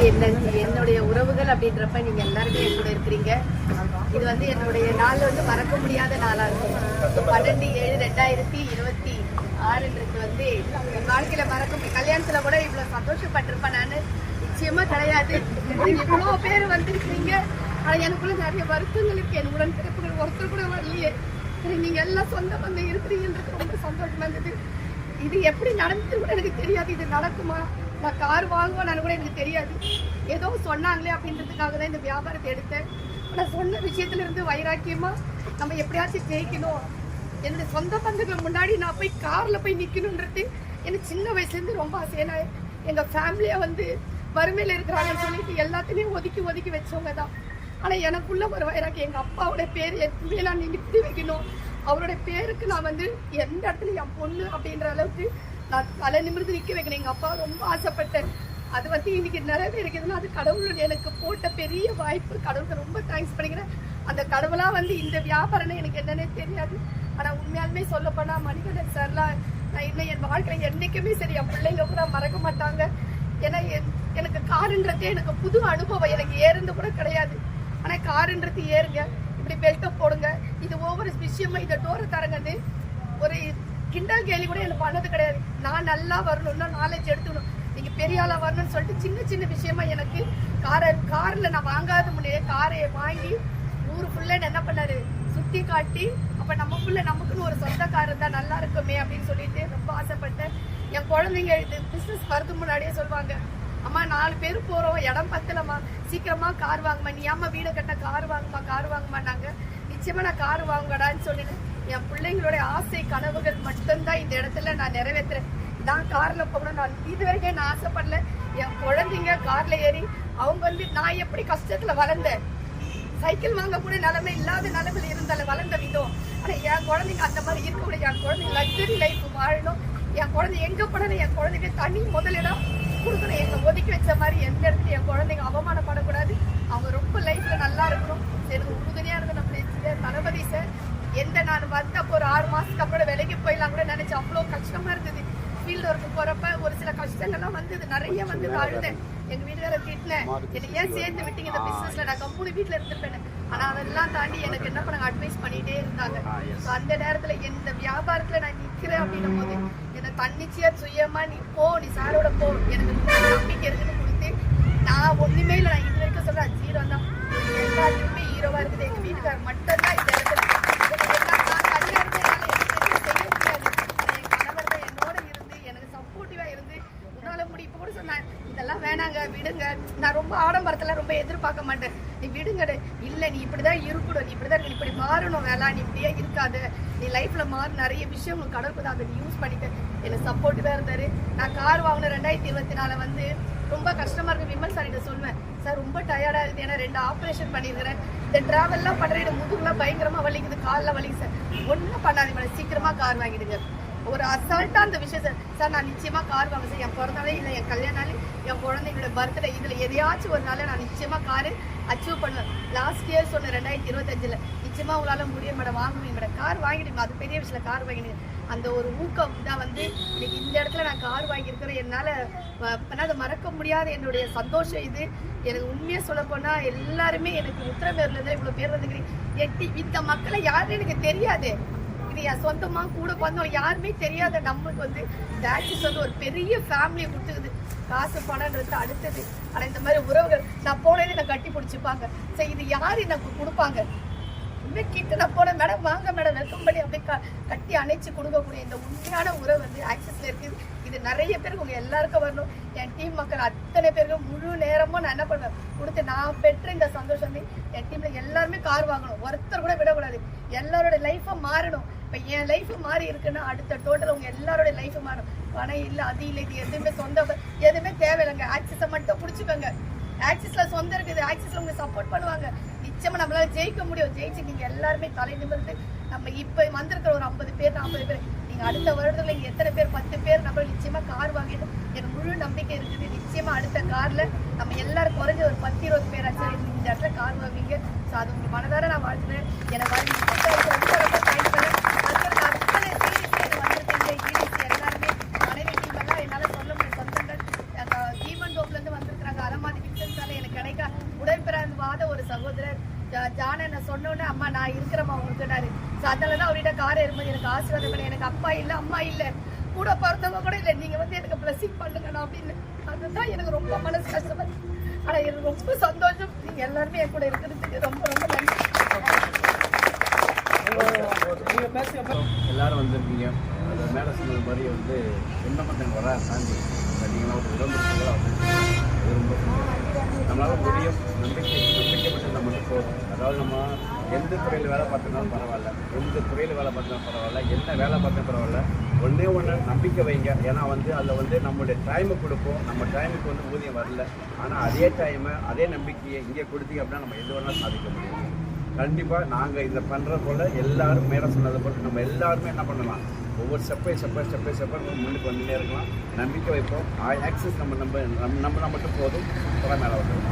என்னுடைய உறவுகள் அப்படின்றப்ப நீங்க எல்லாருமே என் கூட இருக்கிறீங்க. இது வந்து என்னுடைய நாள் வந்து மறக்க முடியாத நாளா இருக்கும். 12/7/2026 வந்து என் வாழ்க்கையில மறக்க கல்யாணத்துல கூட இவ்வளவு சந்தோஷப்பட்டிருப்பேன் நானு நிச்சயமா கிடையாது. இவ்வளவு பேர் வந்திருக்கீங்க. ஆனா எனக்குள்ள நிறைய வருத்தங்கள் இருக்கு. என் உடன் பிறப்புகள் ஒருத்தர் கூட வரலையே. நீங்க எல்லாம் சொந்த பந்தம் இருக்கிறீங்கன்றது ரொம்ப சந்தோஷமா இருந்தது. இது எப்படி நடந்தது கூட எனக்கு தெரியாது. இது நடக்குமா, நான் கார் வாங்குவேன்னு கூட எனக்கு தெரியாது. ஏதோ சொன்னாங்களே அப்படின்றதுக்காக தான் இந்த வியாபாரத்தை எடுத்தேன். ஆனால் சொன்ன விஷயத்துல இருந்து வைராக்கியமா நம்ம எப்படியாச்சும் ஜெயிக்கணும், என்னுடைய சொந்த பந்தங்களுக்கு முன்னாடி நான் போய் கார்ல போய் நிக்கணும்ன்றது எனக்கு சின்ன வயசுல இருந்து ரொம்ப ஆசையா. எங்க ஃபேமிலியா வந்து வறுமையில இருக்கிறாங்கன்னு சொல்லிட்டு எல்லாத்தையுமே ஒதுக்கி ஒதுக்கி வச்சவங்க தான். ஆனா எனக்குள்ள ஒரு வைராக்கியம், எங்க அப்பாவோட பேர் எப்பவுமே நான் நிறுத்தி வைக்கணும். அவருடைய பேருக்கு நான் வந்து எந்த இடத்துல என் பொண்ணு அப்படின்ற அளவுக்கு நான் தலை நிமிர்ந்து நிற்க வைக்கணும். எங்கள் அப்பா ரொம்ப ஆசைப்பட்டேன். அது வந்து இன்னைக்கு நிறைவேறிக்குதுன்னா அது கடவுள் எனக்கு போட்ட பெரிய வாய்ப்பு. கடவுளுக்கு ரொம்ப தேங்க்ஸ் பண்ணிக்கிறேன். அந்த கடவுளாக வந்து இந்த வியாபாரம்னு எனக்கு என்னன்னே தெரியாது. ஆனால் உண்மையாலுமே சொல்லப்போனால் மணிகண்டன் சார்லாம் நான் இன்னும் என் வாழ்க்கையில் என்றைக்குமே சரி என் பிள்ளைங்க கூட மறக்க மாட்டாங்க. ஏன்னா எனக்கு காருன்றதே எனக்கு புது அனுபவம். எனக்கு ஏறுந்து கூட கிடையாது. ஆனால் காருன்றது ஏறுங்க, இப்படி பெல்ட்டை போடுங்க, இது ஒவ்வொரு விஷயமா இதை டோரை தரங்கன்னு ஒரு கிண்டல் கேலி கூட எனக்கு பண்ணது கிடையாது. நான் நல்லா வரணும்னா நாலேஜ் எடுத்துக்கணும், நீங்க பெரிய ஆளா வரணும்னு சொல்லிட்டு சின்ன சின்ன விஷயமா எனக்கு கார்ல நான் வாங்காத முன்னே காரை வாங்கி ஊரு ஃபுல்லா என்ன பண்ணாரு சுத்தி காட்டி, அப்ப நமக்குள்ள நமக்குன்னு ஒரு சொந்த கார் இருந்தா நல்லா இருக்குமே அப்படின்னு சொல்லிட்டு ரொம்ப ஆசைப்பட்டேன். என் குழந்தைங்க இது பிசினஸ் வரது முன்னாடியே சொல்லுவாங்க, அம்மா 4 பேர் போறோம், இடம் பத்தலம்மா, சீக்கிரமா கார் வாங்குமா, நீ அம்மா வீடு கட்ட கார் வாங்குமான்னாங்க. நிச்சயமா நான் கார் வாங்கடான்னு சொல்லிட்டு என் பிள்ளைங்களுடைய ஆசை கனவுகள் மட்டும்தான் இந்த இடத்துல நான் நிறைவேற்றுறேன். நான் கார்ல போகணும், நான் இது வரைக்கும் நான் ஆசைப்படல. என் குழந்தைங்க கார்ல ஏறி அவங்க வந்து நான் எப்படி கஷ்டத்துல வளர்ந்தேன், சைக்கிள் வாங்க கூட நிலைமை இல்லாத நிலைமையில இருந்தாலும் வளர்ந்த விதம். ஆனா என் குழந்தைங்க அந்த மாதிரி இருக்கக்கூடிய, என் குழந்தைங்க லக்ஸரி லைஃப் வாழணும். என் குழந்தை எங்க போனாலும் என் குழந்தைங்க தனி முதலிடம் கொடுக்கணும். எங்க ஒதுக்கி வச்ச மாதிரி எந்த இடத்துல என் குழந்தைங்க அவமானப்படக்கூடாது. அவங்க ரொம்ப லைஃப்ல நல்லா இருக்கணும். எனக்கு உறுதுணையா இருந்த நம்மளுடைய தளபதி சார், எந்த நான் வந்து அப்போ ஒரு 6 மாசத்துக்கு அப்புறம் விலைக்கு போயிடலாம் கூட நினைச்சு அவ்வளோ கஷ்டமா இருந்தது. ஃபீல்டு ஒர்க்கு போறப்ப ஒரு சில கஷ்டங்கள்லாம் வந்தது, நிறைய வந்து அழுதேன். எங்க வீட்டுக்கார திட்டினேன், என்னை ஏன் சேர்ந்து விட்டீங்க இந்த பிசினஸ்ல, நான் கம்பெனி வீட்டுல இருந்திருப்பேன். ஆனா அதெல்லாம் தாண்டி எனக்கு என்ன பண்ணாங்க, அட்வைஸ் பண்ணிட்டே இருந்தாங்க. அந்த நேரத்துல இந்த வியாபாரத்துல நான் நிக்கிறேன் அப்படின்னும் போது என்னை தன்னிச்சையா சுயமா நீ போ, நீ சாரோட போ, எனக்கு நம்பிக்கை இருக்குன்னு கொடுத்து நான் ஒண்ணுமே இல்லை. நான் இது வரைக்கும் சொல்றேன் 0 தான். எல்லாத்துக்குமே ஹீரோவா இருக்குது எங்க வீட்டுக்காரர் மட்டும்தான். இந்த இடத்துல இதெல்லாம் வேணாங்க விடுங்க, நான் ரொம்ப ஆடம்பரத்துல ரொம்ப எதிர்பார்க்க மாட்டேன், நீ விடுங்க, இல்ல நீ இப்படிதான் இருக்கணும், நீ இப்படிதான் இருக்கு, இப்படி மாறணும், வேலை நீ இப்படியே இருக்காது, நீ லைஃப்ல மாறு, நிறைய விஷயம் உங்களுக்கு கடவுள் அதை நீ யூஸ் பண்ணிக்க எனக்கு சப்போர்ட்டிவா இருந்தாரு. நான் கார் வாங்கின 2024 வந்து ரொம்ப கஷ்டமா இருக்கு. விமல் சார் கிட்ட சொல்லுவேன், சார் ரொம்ப டயர்டா இருக்குது, ஏன்னா 2 ஆப்ரேஷன் பண்ணிருக்கிறேன், இந்த டிராவல்லாம் பண்றேன், முதுகுலாம் பயங்கரமா வலிக்குது, காலில் வலிக்குது சார், ஒன்றும் பண்ணாதீங்க, சீக்கிரமா கார் வாங்கிடுங்க. ஒரு அசால்ட்டா அந்த விஷயம் சார் நான் நிச்சயமா கார் வாங்க சார், என் பிறந்தாலே இல்லை, என் கல்யாண நாள், என் குழந்தைங்களோட பர்த்டே, இதுல எதையாச்சும் ஒரு நாள் நான் நிச்சயமா காரு அச்சீவ் பண்ணுவேன். லாஸ்ட் இயர் சொன்ன 2025 நிச்சயமா உங்களால முடியும் மேடம், வாங்குவீங்க மேடம், கார் வாங்கிடுங்க, அது பெரிய விஷயம், கார் வாங்கிடுங்க. அந்த ஒரு ஊக்கம் தான் வந்து இன்னைக்கு இந்த இடத்துல நான் கார் வாங்கியிருக்கிறேன். என்னால அதை மறக்க முடியாத என்னுடைய சந்தோஷம் இது. எனக்கு உண்மையா சொல்ல போனா எல்லாருமே எனக்கு உத்தரமேர்ல இருந்தா இவ்வளவு பேர் வந்துக்கிறீங்க. இந்த மக்களை யாருன்னு எனக்கு தெரியாது, என் சொந்தமா கூட வந்தோம் யாருமே தெரியாத நம்மளுக்கு வந்து டாக்ஸிஸ் வந்து ஒரு பெரிய ஃபேமிலியை கொடுத்துக்குது. காசு பணம்ன்றது அடுத்தது. ஆனா இந்த மாதிரி உறவுகள் நான் போனேன்னு என்னை கட்டி பிடிச்சிப்பாங்க. சரி இது யாரு எனக்கு கொடுப்பாங்க, உண்மை கிட்ட நான் போனேன், மேடம் வாங்க மேடம் வெல்கம் பண்ணி அப்படியே கட்டி அணைச்சு கொடுக்கக்கூடிய இந்த உண்மையான உறவு வந்து ஆக்சஸ்ல இருக்குது. இது நிறைய பேருக்கு உங்க எல்லாருக்கும் வரணும். என் டீம் மக்கள் அத்தனை பேருக்கு முழு நேரமும் நான் என்ன பண்ணுவேன் கொடுத்து நான் பெற்ற இந்த சந்தோஷம் வந்து என் டீம்ல எல்லாருமே கார் வாங்கணும், ஒருத்தர் கூட விடக்கூடாது, எல்லாரோட லைஃபை மாறணும். இப்போ என் லைஃப் மாறி இருக்குன்னா அடுத்த டோட்டல் உங்க எல்லாரோட லைஃப் மாறும். பணம் இல்லை, அது இல்லை, இது எதுவுமே சொந்த எதுவுமே தேவையில்லைங்க, ஆக்சஸை மட்டும் பிடிச்சிக்கோங்க. ஆக்சிஸ்ல சொந்தம் இருக்குது, ஆக்சிஸ்ல உங்க சப்போர்ட் பண்ணுவாங்க, நிச்சயமா நம்மளால ஜெயிக்க முடியும். ஜெயிச்சு நீங்க எல்லாருமே தலை நிமிர்ந்து நம்ம இப்ப வந்திருக்கிற ஒரு 50 பேர் 40 பேர் நீங்க அடுத்த வருடத்துல இங்க எத்தனை பேர் 10 பேர் நம்ம நிச்சயமா கார் வாங்கிட்டு எனக்கு முழு நம்பிக்கை இருக்குது. நிச்சயமா அடுத்த கார்ல நம்ம எல்லாரும் குறைஞ்ச ஒரு 10-20 பேர் ஆச்சு இந்த இடத்துல கார் வாங்குவீங்க. ஸோ அது உங்க மனதார நான் வாழ்த்துறேன். எனக்கு எல்லாருமே மனைவி டீம் எல்லாம் என்னால சொல்ல முடியும். சொந்தங்கள் தீபன் டோப்ல இருந்து வந்திருக்கிறாங்க, அலமாதி சகோதரர் ஜான என்ன சொன்னோன்னே அம்மா நான் இருக்கிறம்மா உங்களுக்குனாரு. ஸோ அதில் தான் அவர்கிட்ட கார் ஏறும்போது எனக்கு ஆசீர்வாதம் பண்ணி, எனக்கு அப்பா இல்லை அம்மா இல்லை கூட பிறந்தவங்க கூட இல்லை, நீங்கள் வந்து எனக்கு பிளஸிங் பண்ணுங்கண்ணா அப்படின்னு. அதுதான் எனக்கு ரொம்ப மனசு கஷ்டமா. ஆனால் எனக்கு ரொம்ப சந்தோஷம், நீங்கள் எல்லாருமே என் கூட இருக்கிறதுக்கு ரொம்ப ரொம்ப நன்றி. எல்லாரும் வந்திருக்கீங்க. அது மேலே சொன்னது மாதிரி வந்து சொந்தமத்தங்க வர தாண்டி நீங்கள் ஒரு உடம்புகளை வந்து அது ரொம்ப நம்மளால் முடியும். நம்பிக்கை மட்டும் நம்ம போதும். அதாவது நம்ம எந்த துறையில் வேலை பார்த்துனாலும் பரவாயில்ல, எந்த துறையில் வேலை பார்த்தாலும் பரவாயில்ல, என்ன வேலை பார்த்தா பரவாயில்ல, ஒன்று நம்பிக்கை வைங்க. ஏன்னா வந்து அதில் வந்து நம்மளுடைய டைமை கொடுப்போம். நம்ம டைமுக்கு வந்து ஊதியம் வரல, ஆனால் அதே டைமை அதே நம்பிக்கையை இங்கே கொடுத்தீங்க அப்படின்னா நம்ம எது வேணாலும் சாதிக்க முடியும். கண்டிப்பாக நாங்கள் இதை பண்ணுற போல் எல்லாரும் மேலே சொன்னதை போல் நம்ம எல்லாருமே என்ன பண்ணலாம், ஒவ்வொரு ஸ்டெப்பை முன்னுக்கு வந்துட்டே இருக்கலாம். நம்பிக்கை வைப்போம். ஆக்சஸ் நம்ம நம்பினா மட்டும் போதும். மேலே வரணும்.